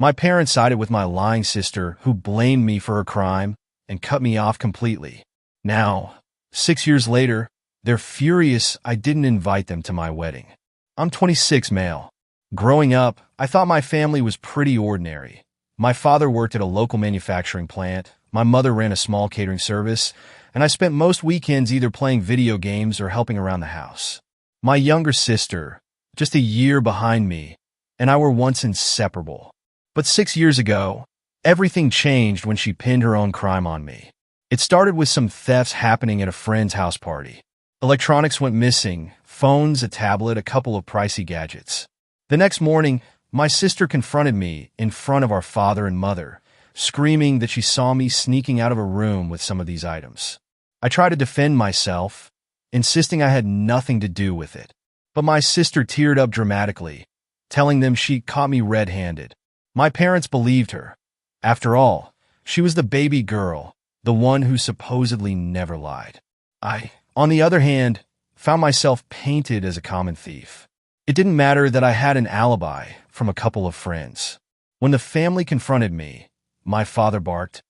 My parents sided with my lying sister, who blamed me for her crime and cut me off completely. Now, 6 years later, they're furious I didn't invite them to my wedding. I'm 26, male. Growing up, I thought my family was pretty ordinary. My father worked at a local manufacturing plant, my mother ran a small catering service, and I spent most weekends either playing video games or helping around the house. My younger sister, just a year behind me, and I were once inseparable. But 6 years ago, everything changed when she pinned her own crime on me. It started with some thefts happening at a friend's house party. Electronics went missing, phones, a tablet, a couple of pricey gadgets. The next morning, my sister confronted me in front of our father and mother, screaming that she saw me sneaking out of a room with some of these items. I tried to defend myself, insisting I had nothing to do with it. But my sister teared up dramatically, telling them she caught me red-handed. My parents believed her. After all, she was the baby girl, the one who supposedly never lied. I, on the other hand, found myself painted as a common thief. It didn't matter that I had an alibi from a couple of friends. When the family confronted me, my father barked,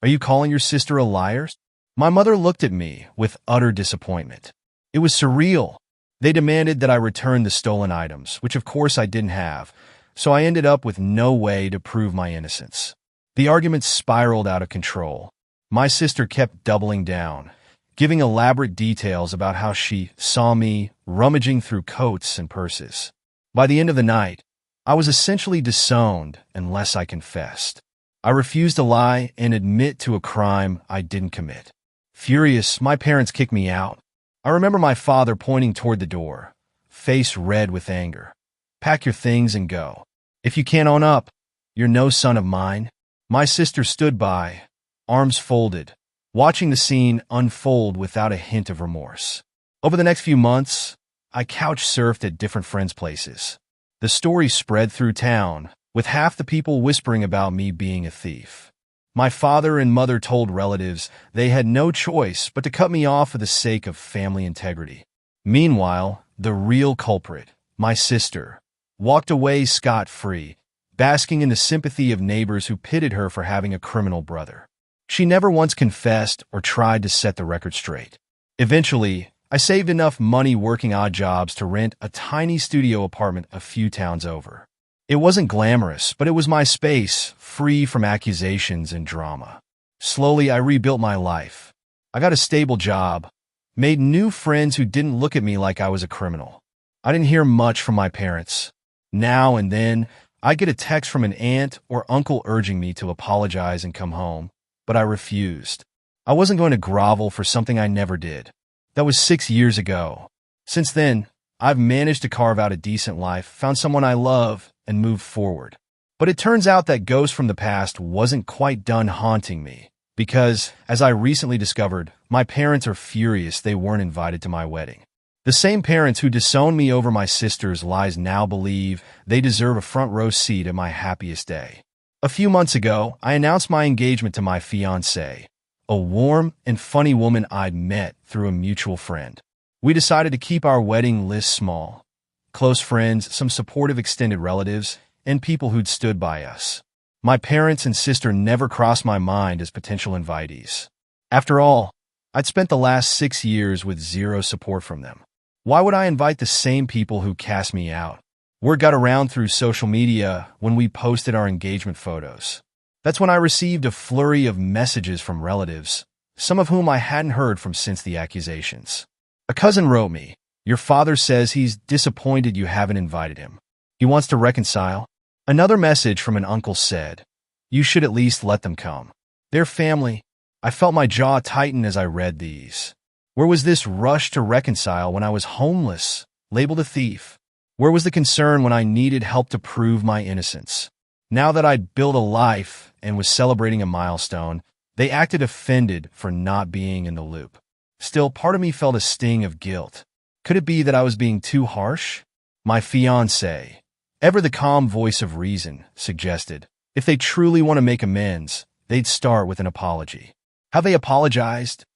"Are you calling your sister a liar?" My mother looked at me with utter disappointment. It was surreal. They demanded that I return the stolen items, which of course I didn't have, so I ended up with no way to prove my innocence. The argument spiraled out of control. My sister kept doubling down, giving elaborate details about how she saw me rummaging through coats and purses. By the end of the night, I was essentially disowned unless I confessed. I refused to lie and admit to a crime I didn't commit. Furious, my parents kicked me out. I remember my father pointing toward the door, face red with anger. "Pack your things and go. If you can't own up, you're no son of mine." My sister stood by, arms folded, watching the scene unfold without a hint of remorse. Over the next few months, I couch-surfed at different friends' places. The story spread through town, with half the people whispering about me being a thief. My father and mother told relatives they had no choice but to cut me off for the sake of family integrity. Meanwhile, the real culprit, my sister, walked away scot-free, basking in the sympathy of neighbors who pitied her for having a criminal brother. She never once confessed or tried to set the record straight. Eventually, I saved enough money working odd jobs to rent a tiny studio apartment a few towns over. It wasn't glamorous, but it was my space, free from accusations and drama. Slowly, I rebuilt my life. I got a stable job, made new friends who didn't look at me like I was a criminal. I didn't hear much from my parents. Now and then, I'd get a text from an aunt or uncle urging me to apologize and come home, but I refused. I wasn't going to grovel for something I never did. That was 6 years ago. Since then, I've managed to carve out a decent life, found someone I love, and moved forward. But it turns out that ghost from the past wasn't quite done haunting me, because, as I recently discovered, my parents are furious they weren't invited to my wedding. The same parents who disowned me over my sister's lies now believe they deserve a front row seat at my happiest day. A few months ago, I announced my engagement to my fiancée, a warm and funny woman I'd met through a mutual friend. We decided to keep our wedding list small. Close friends, some supportive extended relatives, and people who'd stood by us. My parents and sister never crossed my mind as potential invitees. After all, I'd spent the last 6 years with zero support from them. Why would I invite the same people who cast me out? Word got around through social media when we posted our engagement photos. That's when I received a flurry of messages from relatives, some of whom I hadn't heard from since the accusations. A cousin wrote me, "Your father says he's disappointed you haven't invited him. He wants to reconcile." Another message from an uncle said, "You should at least let them come. They're family." I felt my jaw tighten as I read these. Where was this rush to reconcile when I was homeless, labeled a thief? Where was the concern when I needed help to prove my innocence? Now that I'd built a life and was celebrating a milestone, they acted offended for not being in the loop. Still, part of me felt a sting of guilt. Could it be that I was being too harsh? My fiancé, ever the calm voice of reason, suggested, if they truly want to make amends, they'd start with an apology. Have they apologized?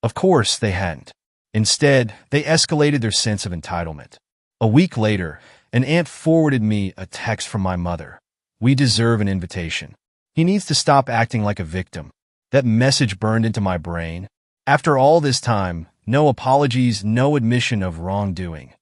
Of course they hadn't. Instead, they escalated their sense of entitlement. A week later, an aunt forwarded me a text from my mother. We deserve an invitation. He needs to stop acting like a victim. That message burned into my brain. After all this time, no apologies, no admission of wrongdoing.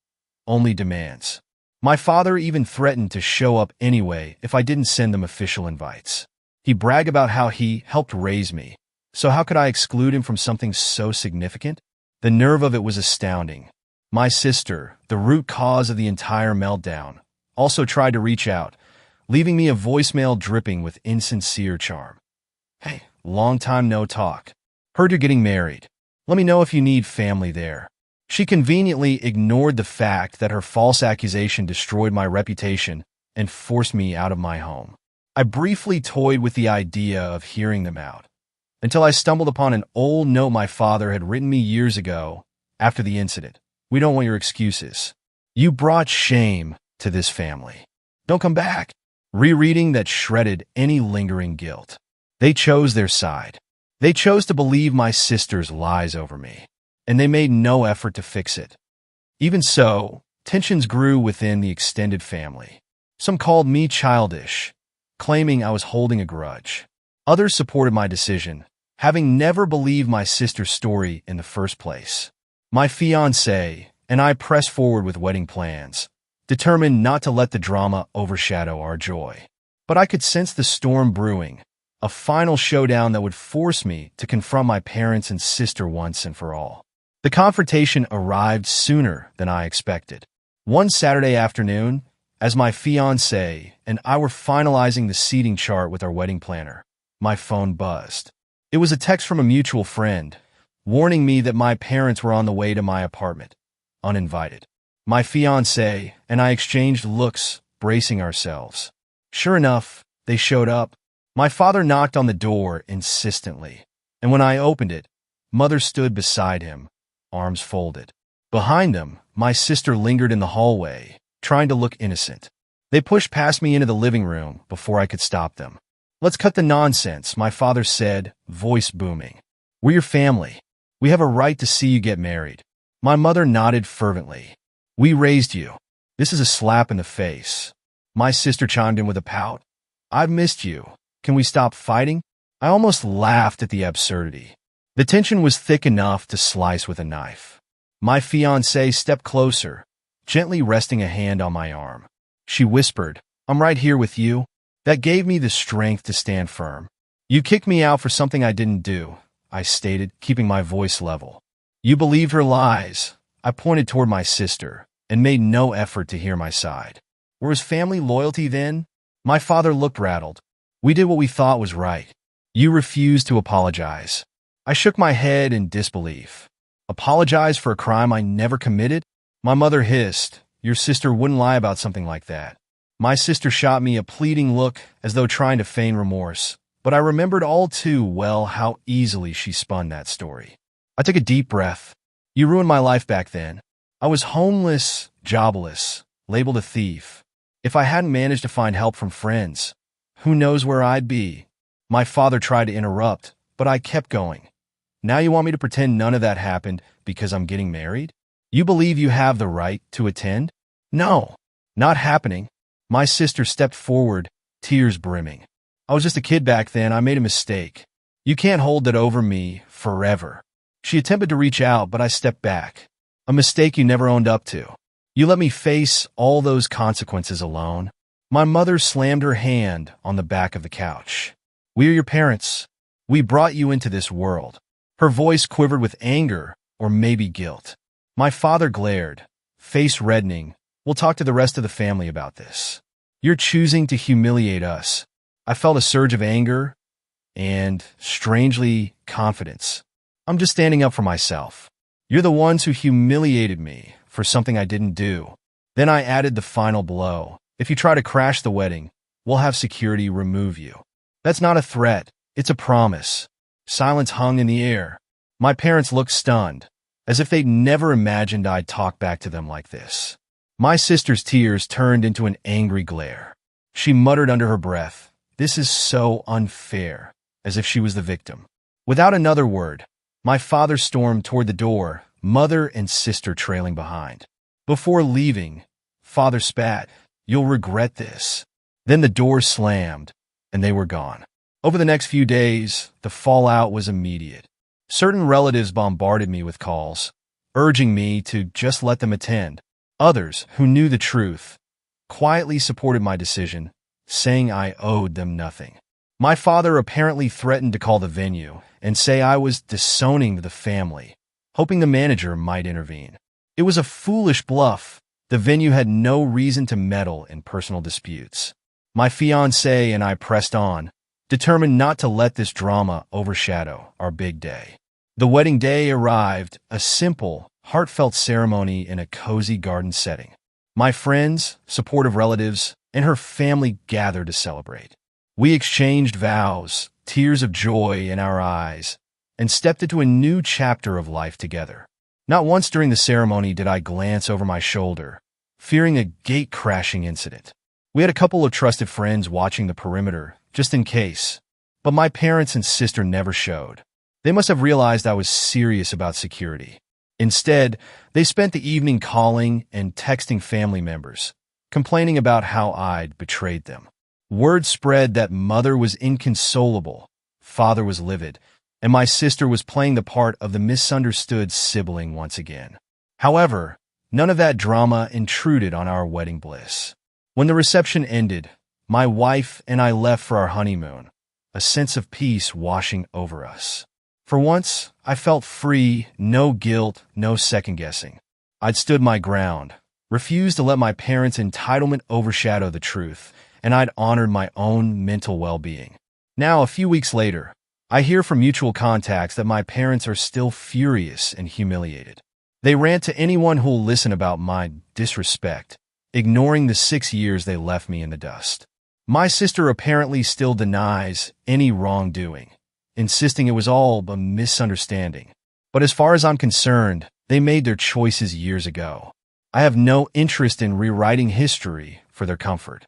Only demands. My father even threatened to show up anyway if I didn't send them official invites. He bragged about how he helped raise me. So how could I exclude him from something so significant? The nerve of it was astounding. My sister, the root cause of the entire meltdown, also tried to reach out, leaving me a voicemail dripping with insincere charm. Hey, long time no talk. Heard you're getting married. Let me know if you need family there. She conveniently ignored the fact that her false accusation destroyed my reputation and forced me out of my home. I briefly toyed with the idea of hearing them out, until I stumbled upon an old note my father had written me years ago after the incident. We don't want your excuses. You brought shame to this family. Don't come back. Rereading that shredded any lingering guilt. They chose their side. They chose to believe my sister's lies over me, and they made no effort to fix it. Even so, tensions grew within the extended family. Some called me childish, claiming I was holding a grudge. Others supported my decision, having never believed my sister's story in the first place. My fiancé and I pressed forward with wedding plans, determined not to let the drama overshadow our joy. But I could sense the storm brewing, a final showdown that would force me to confront my parents and sister once and for all. The confrontation arrived sooner than I expected. One Saturday afternoon, as my fiancé and I were finalizing the seating chart with our wedding planner, my phone buzzed. It was a text from a mutual friend, warning me that my parents were on the way to my apartment, uninvited. My fiancé and I exchanged looks, bracing ourselves. Sure enough, they showed up. My father knocked on the door insistently, and when I opened it, Mother stood beside him, arms folded. Behind them, my sister lingered in the hallway, trying to look innocent. They pushed past me into the living room before I could stop them. Let's cut the nonsense, my father said, voice booming. We're your family. We have a right to see you get married. My mother nodded fervently. We raised you. This is a slap in the face. My sister chimed in with a pout. I've missed you. Can we stop fighting? I almost laughed at the absurdity. The tension was thick enough to slice with a knife. My fiancée stepped closer, gently resting a hand on my arm. She whispered, I'm right here with you. That gave me the strength to stand firm. You kicked me out for something I didn't do, I stated, keeping my voice level. You believed her lies. I pointed toward my sister and made no effort to hear my side. Where's family loyalty then? My father looked rattled. We did what we thought was right. You refused to apologize. I shook my head in disbelief. Apologize for a crime I never committed? My mother hissed. Your sister wouldn't lie about something like that. My sister shot me a pleading look as though trying to feign remorse, but I remembered all too well how easily she spun that story. I took a deep breath. You ruined my life back then. I was homeless, jobless, labeled a thief. If I hadn't managed to find help from friends, who knows where I'd be? My father tried to interrupt, but I kept going. Now you want me to pretend none of that happened because I'm getting married? You believe you have the right to attend? No, not happening. My sister stepped forward, tears brimming. I was just a kid back then. I made a mistake. You can't hold that over me forever. She attempted to reach out, but I stepped back. A mistake you never owned up to. You let me face all those consequences alone. My mother slammed her hand on the back of the couch. We are your parents. We brought you into this world. Her voice quivered with anger or maybe guilt. My father glared, face reddening. We'll talk to the rest of the family about this. You're choosing to humiliate us. I felt a surge of anger and, strangely, confidence. I'm just standing up for myself. You're the ones who humiliated me for something I didn't do. Then I added the final blow. If you try to crash the wedding, we'll have security remove you. That's not a threat. It's a promise. Silence hung in the air. My parents looked stunned, as if they'd never imagined I'd talk back to them like this. My sister's tears turned into an angry glare. She muttered under her breath, "This is so unfair," as if she was the victim. Without another word, my father stormed toward the door, mother and sister trailing behind. Before leaving, father spat, "You'll regret this." Then the door slammed, and they were gone. Over the next few days, the fallout was immediate. Certain relatives bombarded me with calls, urging me to just let them attend. Others, who knew the truth, quietly supported my decision, saying I owed them nothing. My father apparently threatened to call the venue and say I was disowning the family, hoping the manager might intervene. It was a foolish bluff. The venue had no reason to meddle in personal disputes. My fiancée and I pressed on, determined not to let this drama overshadow our big day. The wedding day arrived, a simple, heartfelt ceremony in a cozy garden setting. My friends, supportive relatives, and her family gathered to celebrate. We exchanged vows, tears of joy in our eyes, and stepped into a new chapter of life together. Not once during the ceremony did I glance over my shoulder, fearing a gate-crashing incident. We had a couple of trusted friends watching the perimeter, just in case, but my parents and sister never showed. They must have realized I was serious about security. Instead, they spent the evening calling and texting family members, complaining about how I'd betrayed them. Word spread that mother was inconsolable, father was livid, and my sister was playing the part of the misunderstood sibling once again. However, none of that drama intruded on our wedding bliss. When the reception ended, my wife and I left for our honeymoon, a sense of peace washing over us. For once, I felt free, no guilt, no second-guessing. I'd stood my ground, refused to let my parents' entitlement overshadow the truth, and I'd honored my own mental well-being. Now, a few weeks later, I hear from mutual contacts that my parents are still furious and humiliated. They rant to anyone who will listen about my disrespect, ignoring the 6 years they left me in the dust. My sister apparently still denies any wrongdoing, insisting it was all a misunderstanding. But as far as I'm concerned, they made their choices years ago. I have no interest in rewriting history for their comfort.